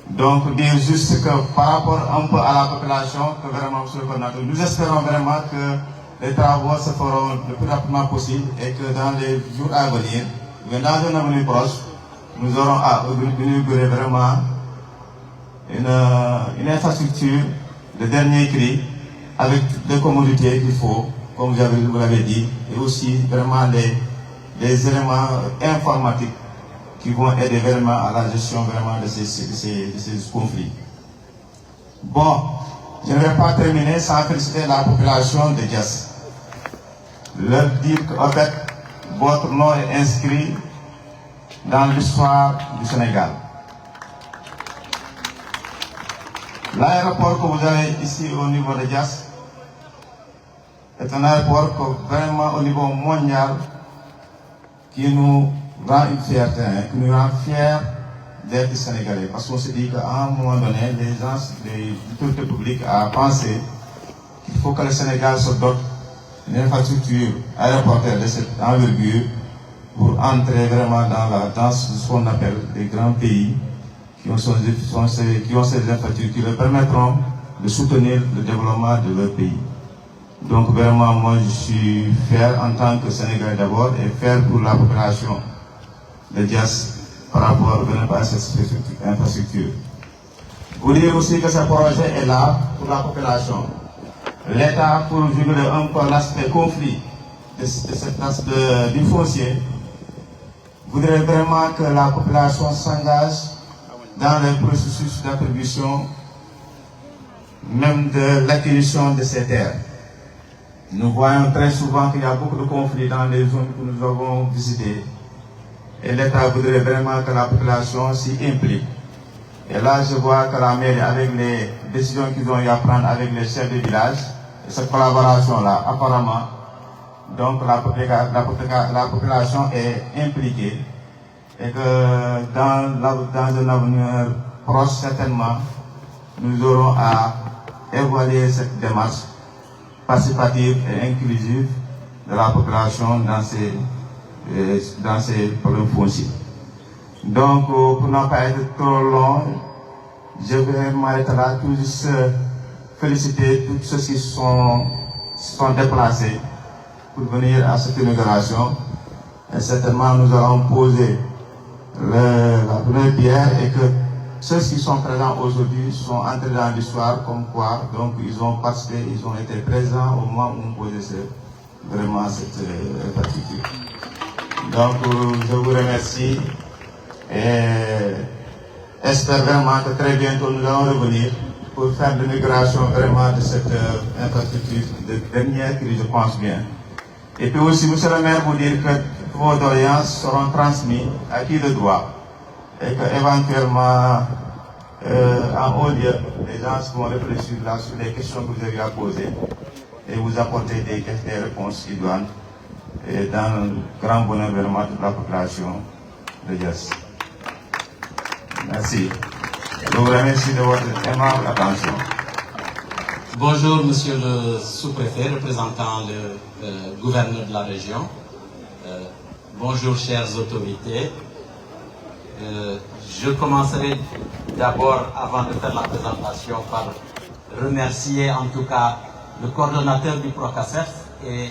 Donc, dire juste que par rapport un peu à la population, que vraiment, monsieur le coordinateur, nous espérons vraiment que les travaux se feront le plus rapidement possible et que dans les jours à venir, dans un avenir proche, nous aurons à inaugurer vraiment une infrastructure de dernier cri avec toutes les commodités qu'il faut, comme vous l'avez dit, et aussi vraiment les éléments informatiques qui vont aider vraiment à la gestion vraiment de ces conflits. Bon, je ne vais pas terminer sans féliciter la population de Diass. Leur dire qu'en fait, votre nom est inscrit dans l'histoire du Sénégal. L'aéroport que vous avez ici au niveau de Diass est un aéroport que vraiment au niveau mondial qui nous rend une fierté, qui nous rend fiers d'être Sénégalais. Parce qu'on se dit qu'à un moment donné, les gens, les autorités publiques ont pensé qu'il faut que le Sénégal se dote d'une infrastructure aéroportuaire de cette envergure pour entrer vraiment dans ce qu'on appelle les grands pays qui ont ces infrastructures qui leur permettront de soutenir le développement de leur pays. Donc vraiment, moi je suis fier en tant que Sénégalais d'abord et fier pour la population de Diass par rapport à cette infrastructure. Vous dire aussi que ce projet est là pour la population. L'État, pour juguler un peu l'aspect conflit de cette place du foncier, voudrait vraiment que la population s'engage dans le processus d'attribution, même de l'acquisition de ces terres. Nous voyons très souvent qu'il y a beaucoup de conflits dans les zones que nous avons visitées. Et l'État voudrait vraiment que la population s'y implique. Et là, je vois que la mairie, avec les décisions qu'ils ont eu à prendre avec les chefs de village, et cette collaboration-là, apparemment, donc la population est impliquée. Et que dans un avenir proche, certainement, nous aurons à évaluer cette démarche participative et inclusive de la population dans ces problèmes fonciers. Donc, pour ne pas être trop long, je vais m'arrêter là, tout juste féliciter tous ceux qui sont déplacés pour venir à cette inauguration. Et certainement, nous allons poser la première pierre et que ceux qui sont présents aujourd'hui sont entrés dans l'histoire comme quoi, donc ils ont participé, ils ont été présents au moment où on posait vraiment cette infrastructure. Donc, je vous remercie et espère vraiment que très bientôt nous allons revenir pour faire l'inauguration vraiment de cette infrastructure de dernière crise, je pense bien. Et puis aussi, monsieur le maire, vous dire que vos doléances seront transmises à qui de droit et qu'éventuellement, en haut lieu, les gens vont réfléchir là sur les questions que vous avez à poser et vous apporter des réponses idoines et dans le grand bonheur vraiment de la population de Diass. Merci. Je vous remercie de votre aimable attention. Bonjour, monsieur le sous-préfet, représentant le gouverneur de la région. bonjour chères autorités. Je commencerai d'abord, avant de faire la présentation, par remercier en tout cas le coordonnateur du PROCASEF et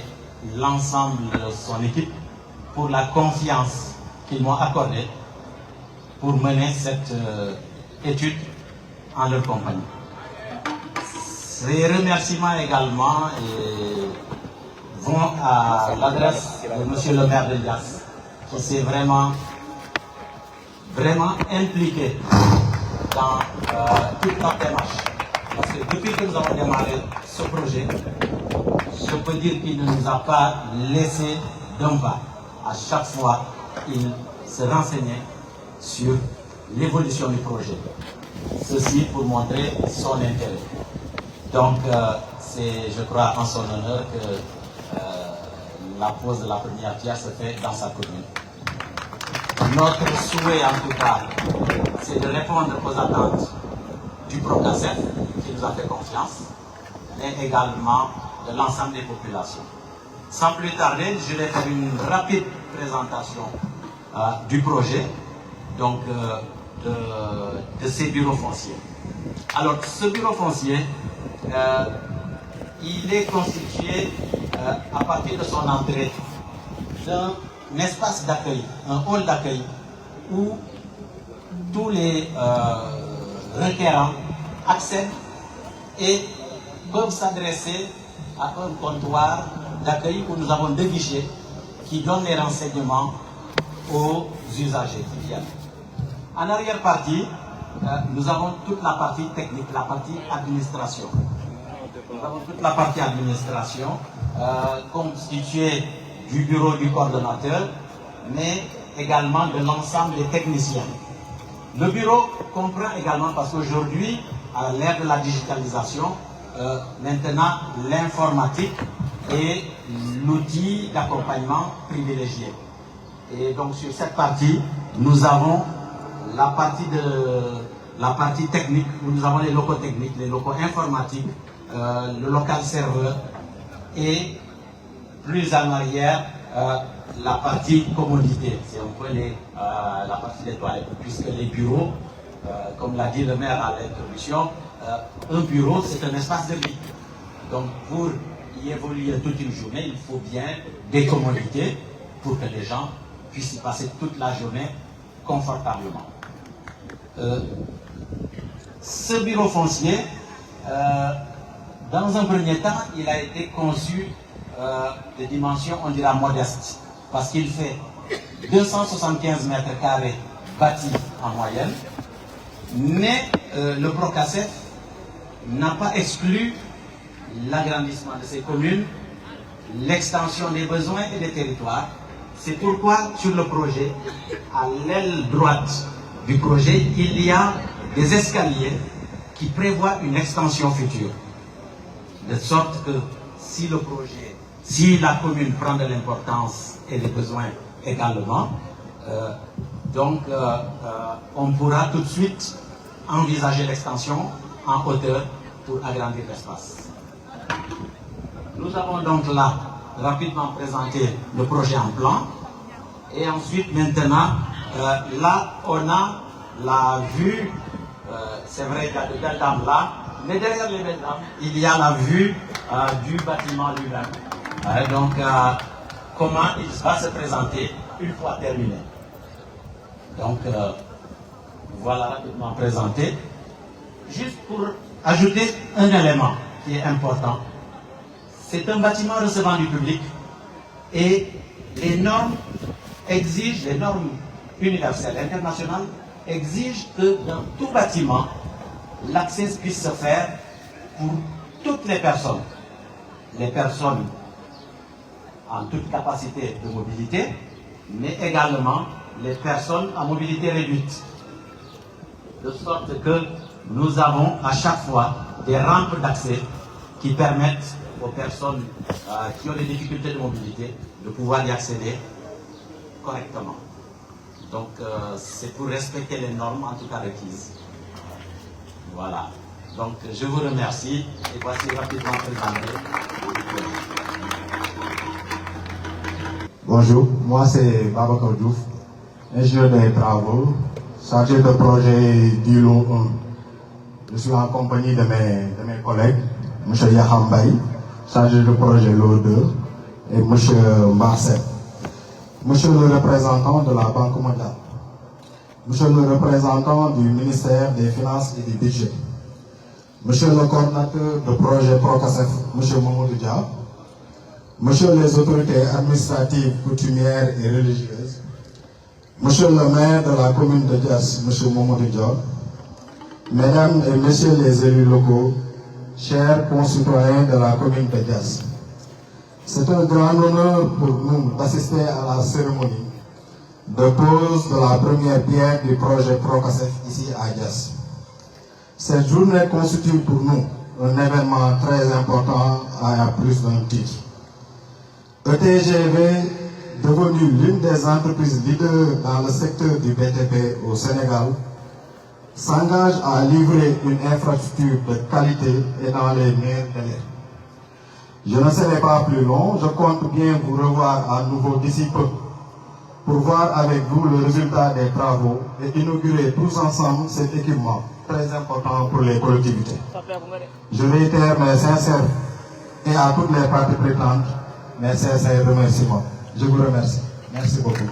l'ensemble de son équipe pour la confiance qu'ils m'ont accordée pour mener cette étude en leur compagnie. Ces remerciements également vont à l'adresse de Monsieur le maire de Diass, qui s'est vraiment impliqué dans toute notre démarche. Parce que depuis que nous avons démarré ce projet, je peux dire qu'il ne nous a pas laissé d'un pas. À chaque fois, il se renseignait sur l'évolution du projet. Ceci pour montrer son intérêt. Donc, c'est, je crois, en son honneur que la pose de la première pierre se fait dans sa commune. Notre souhait, en tout cas, c'est de répondre aux attentes du PROCASEF, qui nous a fait confiance, mais également de l'ensemble des populations. Sans plus tarder, je vais faire une rapide présentation du projet, donc de ces bureaux fonciers. Alors, ce bureau foncier, il est constitué à partir de son entrée d'un espace d'accueil, un hall d'accueil où tous les requérants accèdent et peuvent s'adresser à un comptoir d'accueil où nous avons deux guichets qui donnent les renseignements aux usagers qui viennent. En arrière-partie, nous avons toute la partie technique, la partie administration. Nous avons toute la partie administration constituée du bureau du coordonnateur, mais également de l'ensemble des techniciens. Le bureau comprend également, parce qu'aujourd'hui, à l'ère de la digitalisation, maintenant l'informatique est l'outil d'accompagnement privilégié. Et donc sur cette partie, nous avons la partie technique, où nous avons les locaux techniques, les locaux informatiques, le local serveur et plus en arrière, la partie commodité. C'est un peu la partie des toilettes, puisque les bureaux, comme l'a dit le maire à l'introduction, un bureau c'est un espace de vie. Donc pour y évoluer toute une journée, il faut bien des commodités pour que les gens puissent y passer toute la journée confortablement. Ce bureau foncier, dans un premier temps, il a été conçu de dimensions, on dira, modestes, parce qu'il fait 275 mètres carrés bâtis en moyenne, mais le PROCASEF n'a pas exclu l'agrandissement de ces communes, l'extension des besoins et des territoires. C'est pourquoi sur le projet, à l'aile droite du projet, il y a des escaliers qui prévoient une extension future. De sorte que si la commune prend de l'importance et des besoins également, on pourra tout de suite envisager l'extension en hauteur pour agrandir l'espace. Nous avons donc là rapidement présenté le projet en plan et ensuite maintenant là on a la vue, c'est vrai qu'il y a de belles dames là, mais derrière les belles dames il y a la vue du bâtiment lui-même. Donc comment il va se présenter une fois terminé. Donc voilà rapidement présenté. Juste pour ajouter un élément qui est important. C'est un bâtiment recevant du public et les normes exigent, les normes universelles, internationales, exigent que dans tout bâtiment, l'accès puisse se faire pour toutes les personnes en toute capacité de mobilité, mais également les personnes à mobilité réduite. De sorte que nous avons à chaque fois des rampes d'accès qui permettent aux personnes qui ont des difficultés de mobilité de pouvoir y accéder correctement. Donc c'est pour respecter les normes en tout cas requises. Voilà. Donc je vous remercie et voici rapidement présenté. Bonjour, moi c'est Babacar Diouf, ingénieur des travaux, chargé de projet d'ILO 1. Je suis en compagnie de mes collègues, M. Yaham Baye, chargé de projet LO 2, et M. Marcel. Monsieur le représentant de la Banque mondiale, Monsieur le représentant du ministère des Finances et du Budget, Monsieur le coordinateur de projet PROCASEF, M. Mamoudou Dia, Monsieur les autorités administratives, coutumières et religieuses, Monsieur le maire de la commune de Dias, M. Mamoudou Dia, Mesdames et Messieurs les élus locaux, chers concitoyens de la commune de Dias, c'est un grand honneur pour nous d'assister à la cérémonie de pose de la première pierre du projet PROCASEF ici à Dias. Cette journée constitue pour nous un événement très important à plus d'un titre. ETGV, devenue l'une des entreprises leaders dans le secteur du BTP au Sénégal, s'engage à livrer une infrastructure de qualité et dans les meilleurs délais. Je ne serai pas plus long, je compte bien vous revoir à nouveau d'ici peu pour voir avec vous le résultat des travaux et inaugurer tous ensemble cet équipement très important pour les collectivités. Je réitère mes sincères et à toutes les parties présentes, mes sincères remerciements. Je vous remercie. Merci beaucoup.